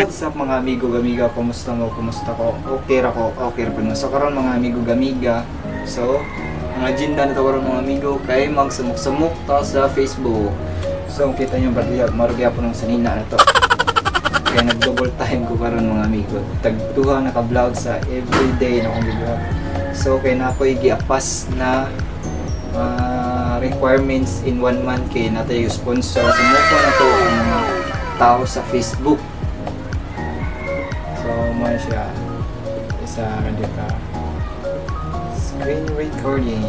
What's up mga amigo gamiga, kumusta mo, kumusta ko? Okay ra ko, okay ra po. So karon mga amigo gamiga, so ang agenda na to karon mga amigo kay magsamok-samok ta sa Facebook. So kita nyo marugya po ng sanina na to. Kaya nag-double time ko karon mga amigo. Tagduha naka-vlog sa everyday na kong vlog. So kay na ako giapas na requirements in 1 month kay natay sponsor. Sumuko na to ang mga tao sa Facebook. So mo siya isa radio ka screen recording.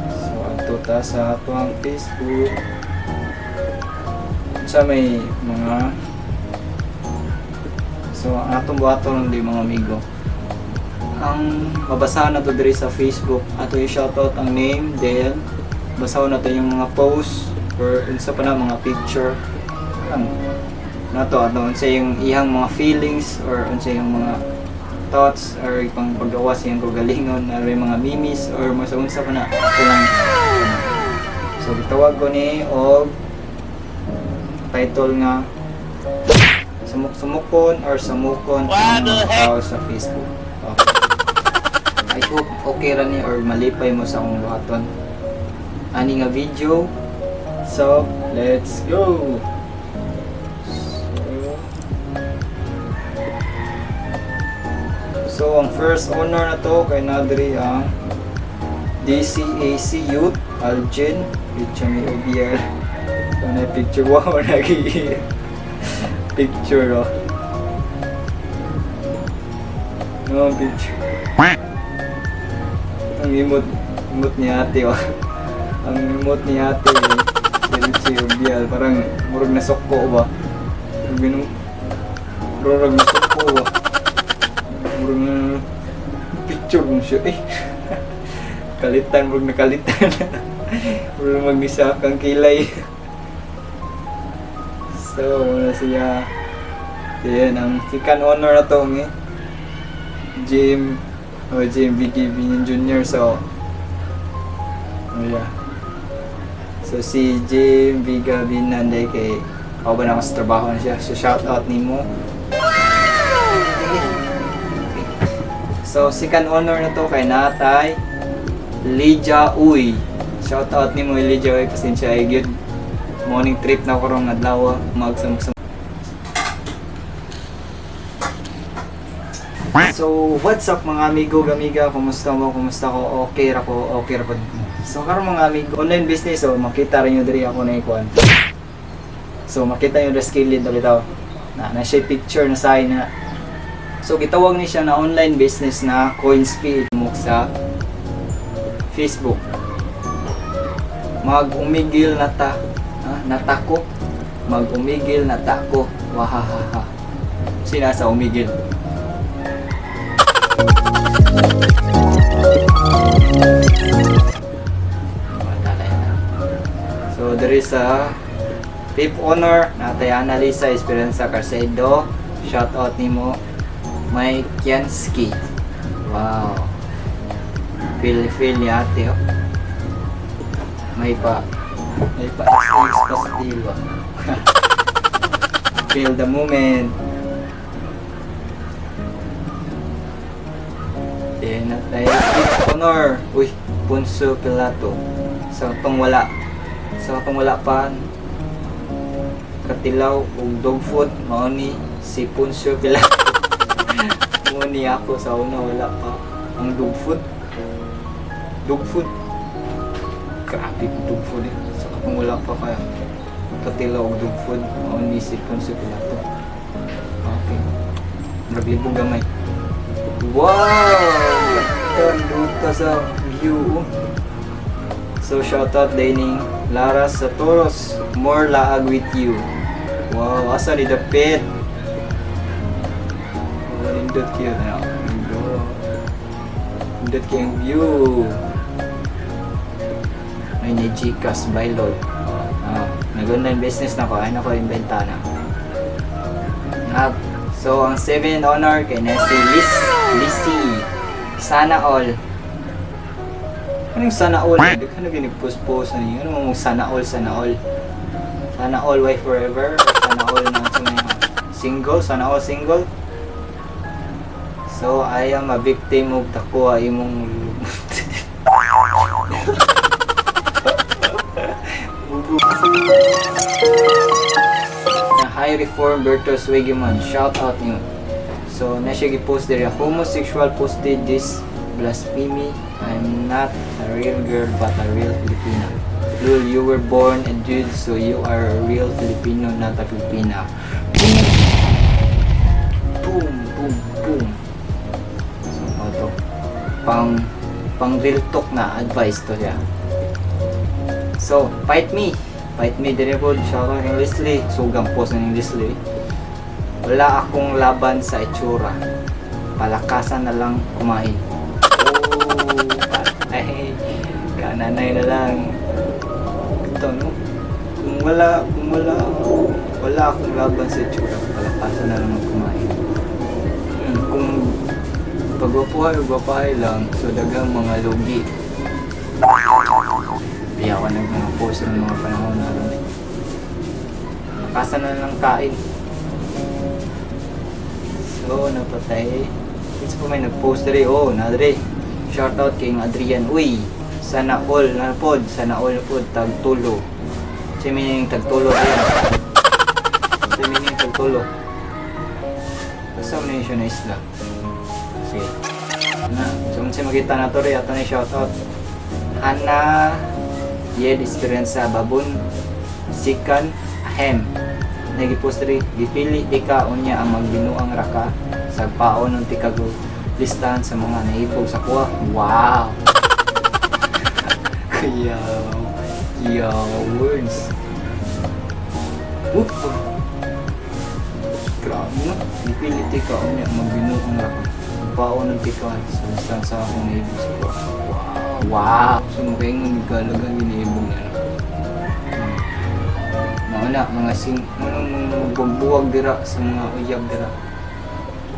So ato ta sa atong Facebook sa may mga so ang atong buhaton di mga amigo ang mabasahan na to diri sa Facebook ato i-shoutout ang name, then basahan na to yung mga post or unsa pa na mga picture nato ano unsa yung iyang mga feelings or unsa yung mga thoughts or pang paggawas yung kagalingon or may mga memes or unsa pa na ato lang. So gitawag ko ni og title nga sumuk-sumukon or samukon ang mga tao sa Facebook. Okay. I hope okay ra ni or malipay mo sa akong buhaton ani nga video. So let's go. So ang first owner na to kay Nadri ang DCAC Youth Algin Pichami OBR. So na picture wow nagi picture oh. No picture. Ang imot ni ate oh. Ang imot ni ate Pichami OBR parang murag na sokko ba. Murag na sokko ba. Murag picture mo siya eh. Kalitan, murag nakalitan. Murag magnisa kang kilay. So, wala siya. Yan, ang second honor na to eh. Jim BKB Jr. So, yeah. So, si Jim BKB nanday kay ako ba na mas trabaho na siya. So, shout out ni mo. So, second honor na to kay Natay Lydia Uy. Shout out ni mo Lydia Uy. Pasensya ay good. Morning trip na ko rong adlaw magsamsam. So, what's up mga amigo, gamiga? Kumusta mo? Kumusta ko? Okay ra ko, okay ra po. So, karon mga amigo, online business, so makita rin nyo diri ako na ikuan. So, makita nyo the skill dito bitaw. Na siya picture na sign na. So, gitawag ni siya na online business na CoinSpeed mo sa Facebook. Mag-umigil na ta. Natako. Mag-umigil na tako. Wahahaha. Sina sa umigil? So, there is a fifth honor natay Analisa Esperanza Carcedo. Shout out nimo Mike Yansky. Wow. Feel ni ate oh. May pa XX positive. Feel the moment. Then natay fifth honor. Uy, Punso Pilato. Sa atong wala pa katilaw ug dog food mao ni si Punso Pilato. Muni ako sa una wala pa ang dog food grabe dog food eh. So kung wala pa kaya katilaw og dog food mao ni si Punso Pilato. Okay, naglibo gamay. Wow, ganda ka sa view. So shoutout dining Lara Satoros, more laag with you. Wow, asa ni the pet. Indot kayo na. Indot kayo yung view. Ay ni Gcash by Lord. Nag-online business na ko. Ay na ko yung bentana. So ang 7th honor kay Nessie Lissy. Sana all. Anong sana all? Ano ginag-post-post na niyo? Ano mong sana all? Sana all wife forever? Or sana all na sa may single, sana ako single. So I am a victim of takuha imong na high reform Bertos Wegeman, shout out niyo. So na siya gi-post there, homosexual posted this blasphemy. I'm not a real girl but a real Filipina. Lul, you were born a dude, so you are a real Filipino, not a Filipina. Boom, boom, boom. So ito, pang real talk na advice to siya. So fight me dire po, shout out ng Leslie, sugang post ng Leslie. Wala akong laban sa itsura, palakasan na lang kumain. Ay, kananay na lang. Ito, no? Kung wala akong laban sa itsura, palakasan na lang kumain. Kung pagwapuhay lang, so dagang mga logi. Di ako nag-post ng mga panahon na lang. Palakasan na lang kain. So, napatay. Kasi po may nag-post rin. Oh, nadre. Shoutout kay Adrian. Uy, sana all na pod. Sana all na pod. Tagtulo. Kasi meaning tagtulo ayan. Kasi meaning tagtulo. Basta mo na yun siya na isla. Sige. Na. So, kasi makita na to rin. Ato na shoutout. Hana Yed Esperanza Babun Sikan Ahem. Nagipost rin, dipili di ka unya ang magbinuang raka sa paon ng tikago listahan sa mga naipog sa kuha. Wow! Kaya words. Whoop! Grabe no? Dipili di ka unya ang magbinuang raka sa paon ng tikago sa listahan sa akong naipog sa kuha. Wow! So makaingon galagang giniibong yan. Mauna, mga buwag dira sa mga uyab dira.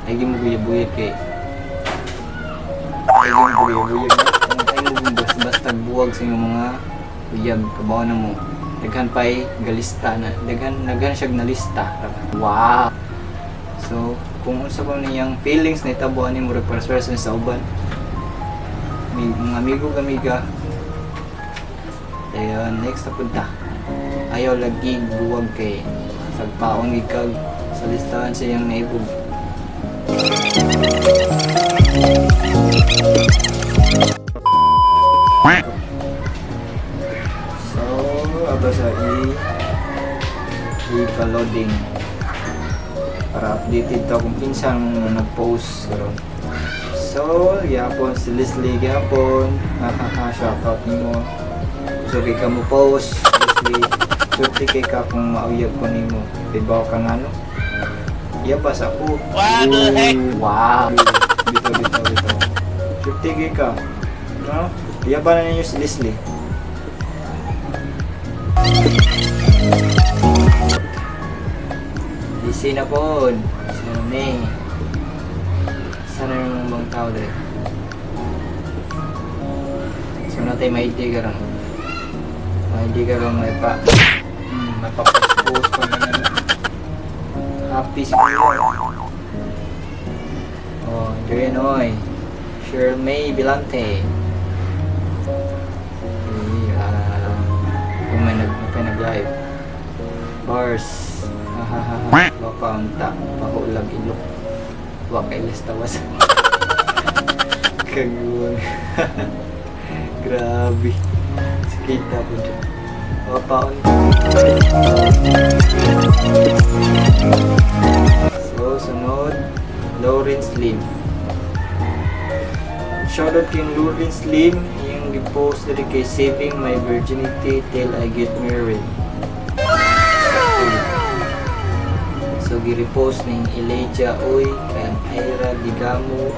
Ay di mo buyab-buyab kay. Ay di mo buyab-buyab na. Ay mo basta buwag sa mga uyab. Kabaw na mo. Daghan pa'y galista na. Daghan siya nalista. Wow! So, kung unsa pa niyang feelings na itabuan ni mo repression sa uban. Mga amigo amiga. Ayun, next na punta. Ayaw lagi buwag kay sagpaon ikag sa listahan sa iyang naibog. So, aba sa i-loading para updated to kung pinsang nag-post karon. So, yapon si Leslie yapon. Shoutout nimo. So, kay ka mo post Leslie. Surti kay ka kung mauyab ko nimo. Diba ka nga no? Yabas ako. What the heck? Wow! Bito. Surti kay ka. No? Yaba na ninyo si Leslie. Busy na po. Sana yung bang tao dre. So natin maiti ka rin. Maiti ka rin may pa. Mapapost pa na naman. Happy school. Oh, Adrian Oy. Shermay Bilante. Kung may nag-live. Bars. Hahaha. Baka ang pahulag ilok. Wakay listawas. Kaguan. Grabe. Sikita po dyan. Papaon. So, sunod. Lawrence Lim. Shoutout kay Lawrence Lim. Yung repost na kay Saving My Virginity Till I Get Married. So, gi-repost ng Elijah Oy kay Ira Digamo.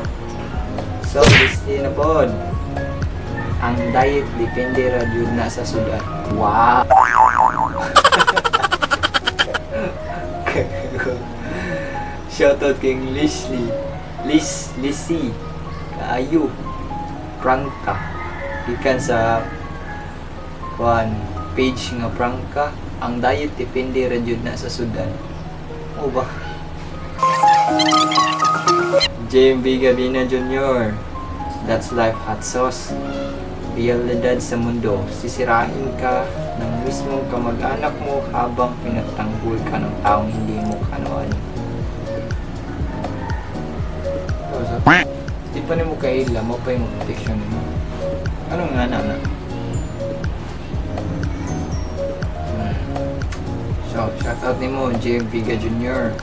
So, listi na pod. Ang diet depende ra jud na sa sudan. Wow. Shoutout kay Lissy Kaayo Prangka ikan sa page nga Prangka. Ang diet depende ra jud na sa sudan. O ba? JMB Gabina Jr. That's life hot sauce. Realidad sa mundo. Sisirain ka ng mismong kamag-anak mo habang pinagtanggol ka ng taong hindi mo kano-ano. Di pa ni mo kaila, mo pa yung protection mo. Ano nga na? So, shoutout ni mo, JM Viga Jr.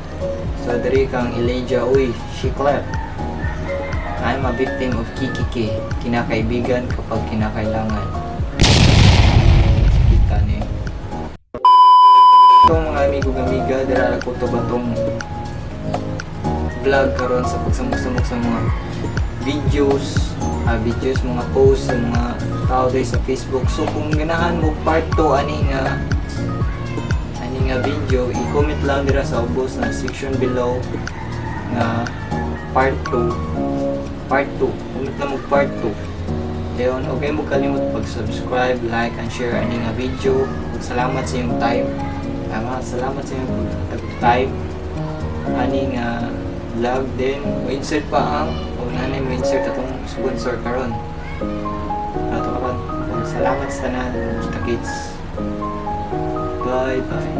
So, dari kang Elijah, uy, Shiklet. I'm a victim of kikiki. Kinakaibigan kapag kinakailangan. Kita ni. Itong mga amigo-amiga, dara ko to ba tong vlog karon sa pagsamok-samok sa mga videos, mga posts sa mga tao dahil sa Facebook. So kung ganahan mo part 2 ani nga video, i-comment lang dira sa ubos na section below na part 2. Comment lang mo part 2. Dayon, okay mo kalimot pag-subscribe, like, and share ani nga video. Salamat sa iyong time. Salamat sa iyong time. Ani nga vlog din. Mo-insert pa ang nanay mo insert atong sponsor karon. Salamat sa tanan, kita kids. Bye bye.